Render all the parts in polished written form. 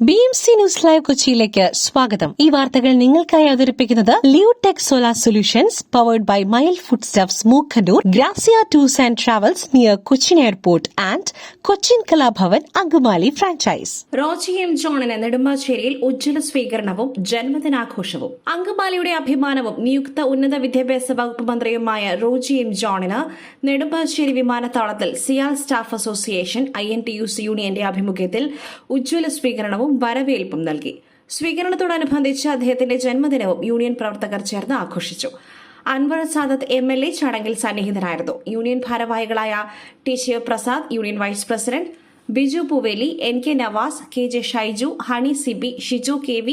BMC news live കൊച്ചിയിലേക്ക് സ്വാഗതം. ഈ വാർത്തകൾ നിങ്ങൾക്കായി അവതരിപ്പിക്കുന്നത് Leotech solar solutions powered by mile food stuffs Mookkannoor, Grazia tours and travels near Cochin airport and Cochin Kalabhavan Angamaly franchise. Roji M ജോണിന് നെടുമ്പാശ്ശേരിയിൽ ഉജ്ജ്വല സ്വീകരണവും ജന്മദിനാഘോഷവും. അങ്കമാലിയുടെ അഭിമാനവും നിയുക്ത ഉന്നത വിദ്യാഭ്യാസ വകുപ്പ് മന്ത്രിയുമായ റോജി എം ജോണിന് നെടുമ്പാശ്ശേരി വിമാനത്താവളത്തിൽ സിയാൽ സ്റ്റാഫ് അസോസിയേഷൻ INTUC യൂണിയന്റെ ആഭിമുഖ്യത്തിൽ ഉജ്ജ്വല സ്വീകരണവും വരവേൽപ്പും നൽകി. സ്വീകരണത്തോടനുബന്ധിച്ച് അദ്ദേഹത്തിന്റെ ജന്മദിനവും യൂണിയൻ പ്രവർത്തകർ ചേർന്ന് ആഘോഷിച്ചു. അൻവർ സാദത്ത് MLA ചടങ്ങിൽ സന്നിഹിതനായിരുന്നു. യൂണിയൻ ഭാരവാഹികളായ T Shivaprasad, union vice president Biju Pooveli, NK Navas, KJ Shaiju, Honey Sibi, Shiju KV,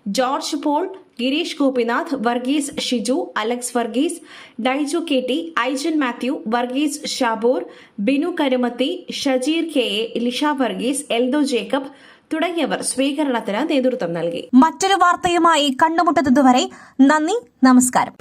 George Paul, Girish Gopinath, Varghese Shiju, Alex Varghese, Daiju KT, Aijan Mathew, Varghese Shaboor, Binu Karumathi, Shajeer KA, Lisha Varghese, Eldho Jacob തുടങ്ങിയവർ സ്വീകരണത്തിന് നേതൃത്വം നൽകി. മറ്റൊരു വാർത്തയുമായി കണ്ടുമുട്ടുന്നതുവരെ നന്ദി, നമസ്കാരം.